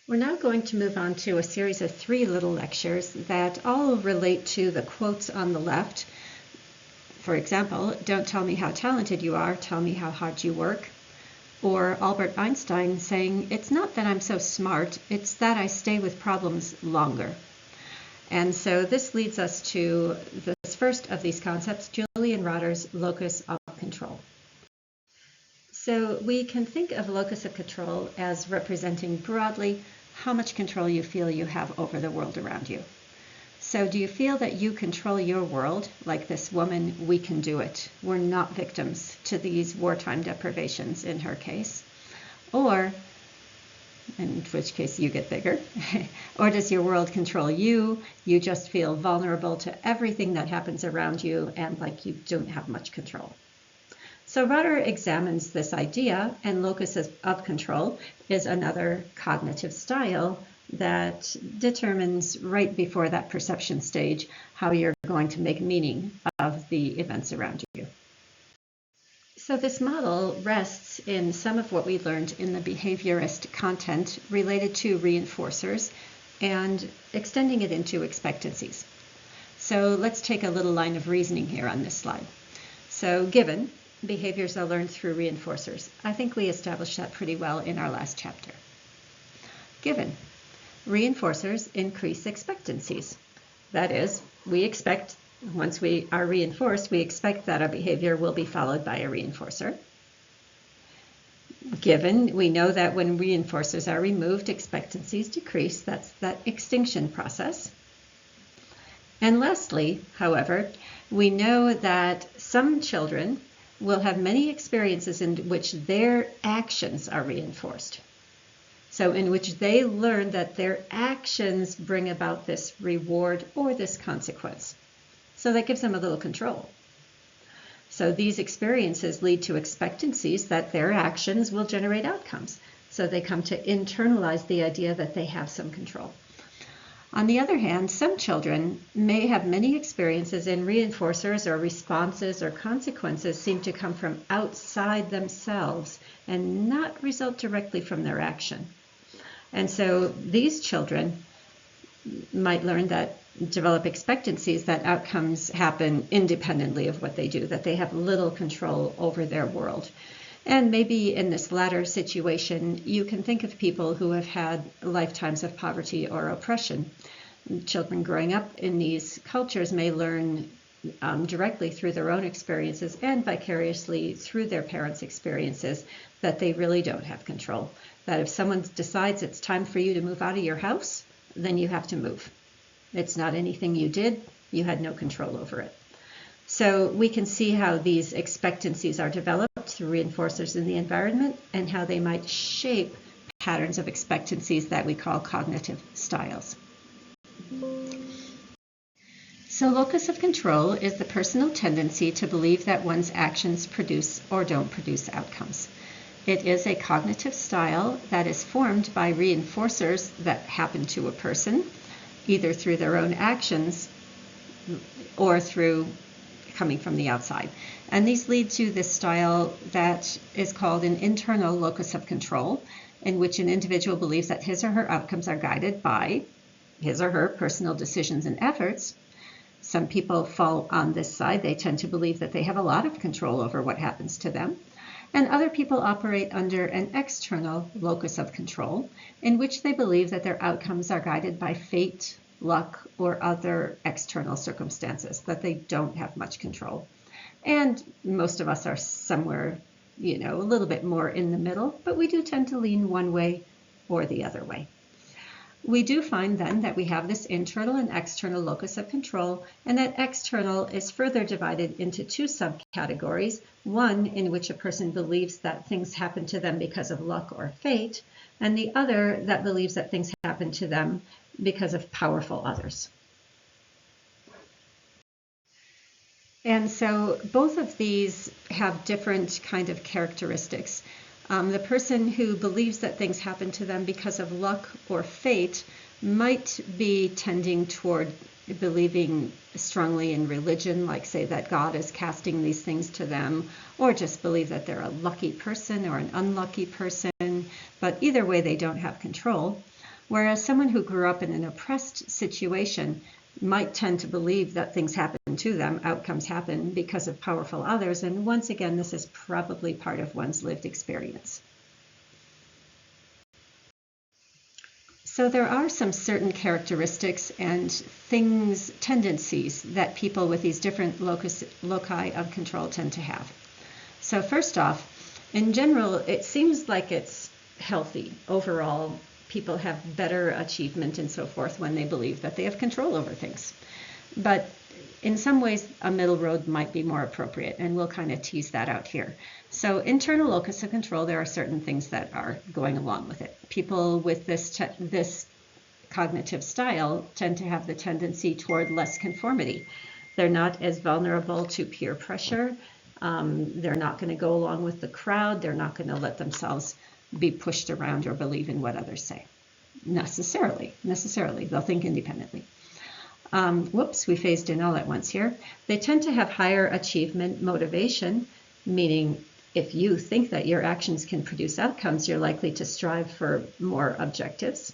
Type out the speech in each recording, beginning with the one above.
We're now going to move on to a series of 3 little lectures that all relate to the quotes on the left. For example, don't tell me how talented you are, tell me how hard you work. Or Albert Einstein saying, it's not that I'm so smart, it's that I stay with problems longer. And so this leads us to this first of these concepts, Julian Rotter's locus of control. So we can think of locus of control as representing broadly how much control you feel you have over the world around you. So do you feel that you control your world, like this woman, we can do it. We're not victims to these wartime deprivations in her case. Or, in which case you get bigger, or does your world control you? You just feel vulnerable to everything that happens around you and like you don't have much control. So Rotter examines this idea, and locus of control is another cognitive style that determines right before that perception stage how you're going to make meaning of the events around you. So this model rests in some of what we learned in the behaviorist content related to reinforcers and extending it into expectancies. So let's take a little line of reasoning here on this slide. So given behaviors are learned through reinforcers. I think we established that pretty well in our last chapter. Given, reinforcers increase expectancies. That is, we expect, once we are reinforced, we expect that a behavior will be followed by a reinforcer. Given, we know that when reinforcers are removed, expectancies decrease. That's that extinction process. And lastly, however, we know that some children will have many experiences in which their actions are reinforced. So in which they learn that their actions bring about this reward or this consequence. So that gives them a little control. So these experiences lead to expectancies that their actions will generate outcomes. So they come to internalize the idea that they have some control. On the other hand, some children may have many experiences in reinforcers or responses or consequences seem to come from outside themselves and not result directly from their action. And so these children might learn that, develop expectancies that outcomes happen independently of what they do, that they have little control over their world. And maybe in this latter situation, you can think of people who have had lifetimes of poverty or oppression. Children growing up in these cultures may learn directly through their own experiences and vicariously through their parents' experiences that they really don't have control. That if someone decides it's time for you to move out of your house, then you have to move. It's not anything you did. You had no control over it. So we can see how these expectancies are developed through reinforcers in the environment and how they might shape patterns of expectancies that we call cognitive styles. So locus of control is the personal tendency to believe that one's actions produce or don't produce outcomes. It is a cognitive style that is formed by reinforcers that happen to a person, either through their own actions or through coming from the outside. And these lead to this style that is called an internal locus of control, in which an individual believes that his or her outcomes are guided by his or her personal decisions and efforts. Some people fall on this side. They tend to believe that they have a lot of control over what happens to them. And other people operate under an external locus of control, in which they believe that their outcomes are guided by fate, luck, or other external circumstances, that they don't have much control. And most of us are somewhere, a little bit more in the middle, but we do tend to lean one way or the other way. We do find then that we have this internal and external locus of control, and that external is further divided into 2 subcategories, one in which a person believes that things happen to them because of luck or fate, and the other that believes that things happen to them because of powerful others. And so both of these have different kind of characteristics. The person who believes that things happen to them because of luck or fate might be tending toward believing strongly in religion, like say that God is casting these things to them, or just believe that they're a lucky person or an unlucky person, but either way they don't have control. Whereas someone who grew up in an oppressed situation might tend to believe that things happen to them, outcomes happen because of powerful others, and once again, this is probably part of one's lived experience. So there are some certain characteristics and things, tendencies that people with these different loci of control tend to have. So first off, in general, it seems like it's healthy. Overall, people have better achievement and so forth when they believe that they have control over things. But in some ways, a middle road might be more appropriate, and we'll kind of tease that out here. So internal locus of control, there are certain things that are going along with it. People with this cognitive style tend to have the tendency toward less conformity. They're not as vulnerable to peer pressure. They're not going to go along with the crowd. They're not going to let themselves be pushed around or believe in what others say. Necessarily. They'll think independently. Whoops, we phased in all at once here. They tend to have higher achievement motivation, meaning if you think that your actions can produce outcomes, you're likely to strive for more objectives.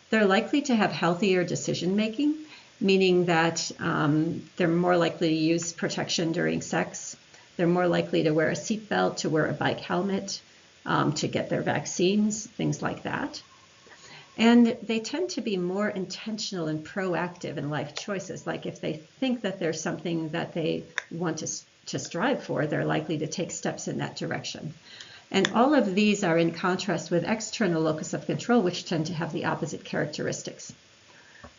They're likely to have healthier decision making, meaning that they're more likely to use protection during sex. They're more likely to wear a seatbelt, to wear a bike helmet, to get their vaccines, things like that. And they tend to be more intentional and proactive in life choices. Like if they think that there's something that they want to strive for, they're likely to take steps in that direction. And all of these are in contrast with external locus of control, which tend to have the opposite characteristics.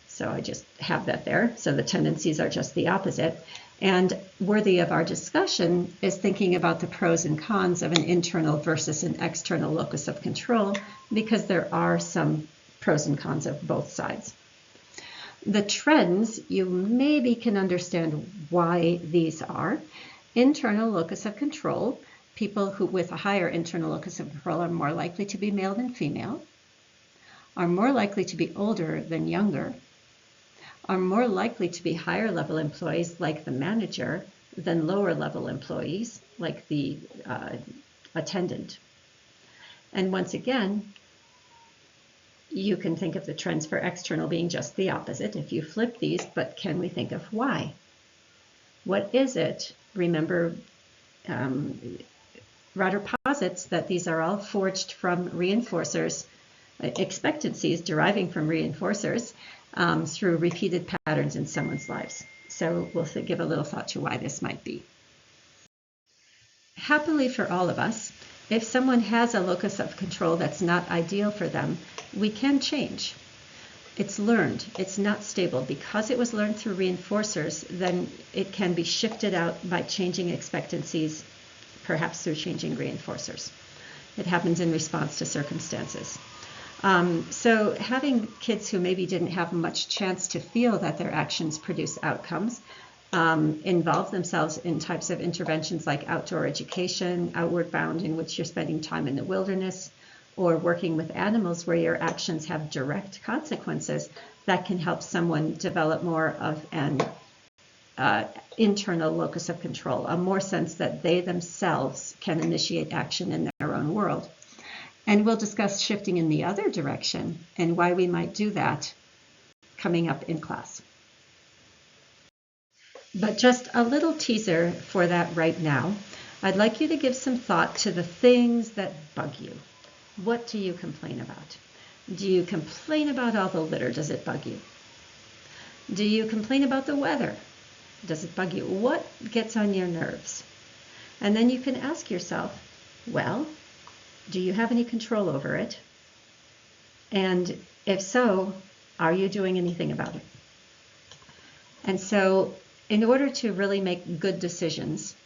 So I just have that there. So the tendencies are just the opposite. And worthy of our discussion is thinking about the pros and cons of an internal versus an external locus of control, because there are some pros and cons of both sides. The trends, you maybe can understand why these are. Internal locus of control, people who with a higher internal locus of control are more likely to be male than female, are more likely to be older than younger, are more likely to be higher level employees like the manager than lower level employees like the attendant. And once again, you can think of the trends for external being just the opposite if you flip these, but can we think of why? What is it? Remember, Rotter posits that these are all forged from reinforcers, expectancies deriving from reinforcers through repeated patterns in someone's lives. So we'll give a little thought to why this might be. Happily for all of us, if someone has a locus of control that's not ideal for them, we can change. It's learned, it's not stable. Because it was learned through reinforcers, then it can be shifted out by changing expectancies, perhaps through changing reinforcers. It happens in response to circumstances. So having kids who maybe didn't have much chance to feel that their actions produce outcomes involve themselves in types of interventions like outdoor education, outward bound, in which you're spending time in the wilderness, or working with animals where your actions have direct consequences, that can help someone develop more of an internal locus of control, a more sense that they themselves can initiate action in their own world. And we'll discuss shifting in the other direction and why we might do that coming up in class. But just a little teaser for that right now. I'd like you to give some thought to the things that bug you. What do you complain about? Do you complain about all the litter? Does it bug you? Do you complain about the weather? Does it bug you? What gets on your nerves? And then you can ask yourself, well, do you have any control over it? And if so, are you doing anything about it? And so in order to really make good decisions,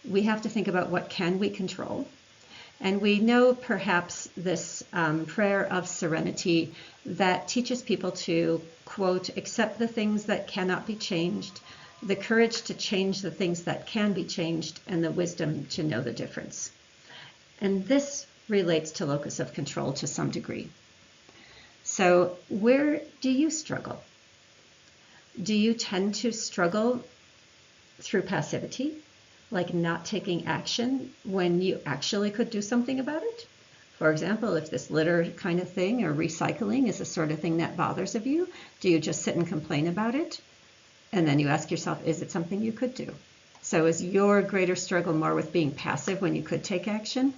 we have to think about what can we control. And we know perhaps this prayer of serenity that teaches people to, quote, accept the things that cannot be changed, the courage to change the things that can be changed, and the wisdom to know the difference. And this relates to locus of control to some degree. So where do you struggle? Do you tend to struggle through passivity, like not taking action when you actually could do something about it? For example, if this litter kind of thing or recycling is the sort of thing that bothers of you, do you just sit and complain about it? And then you ask yourself, is it something you could do? So is your greater struggle more with being passive when you could take action?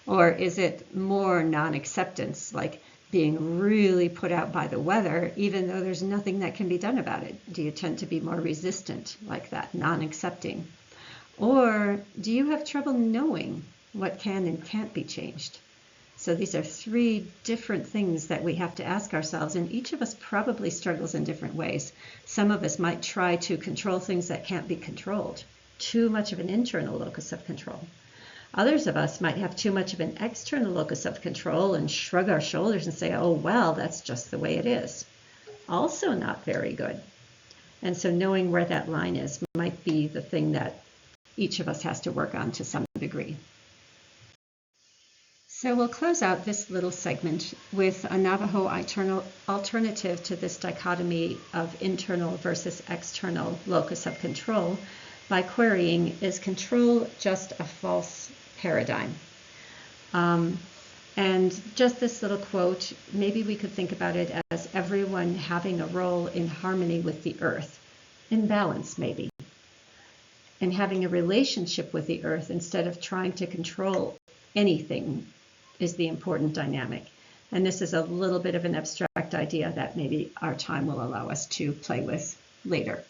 Or is it more non-acceptance, like being really put out by the weather, even though there's nothing that can be done about it? Do you tend to be more resistant like that, non-accepting? Or do you have trouble knowing what can and can't be changed? So these are three different things that we have to ask ourselves, and each of us probably struggles in different ways. Some of us might try to control things that can't be controlled, too much of an internal locus of control. Others of us might have too much of an external locus of control and shrug our shoulders and say, oh, well, that's just the way it is. Also not very good. And so knowing where that line is might be the thing that each of us has to work on to some degree. So we'll close out this little segment with a Navajo alternative to this dichotomy of internal versus external locus of control by querying, is control just a false paradigm? And just this little quote, maybe we could think about it as everyone having a role in harmony with the earth, in balance maybe, and having a relationship with the earth instead of trying to control anything is the important dynamic. And this is a little bit of an abstract idea that maybe our time will allow us to play with later.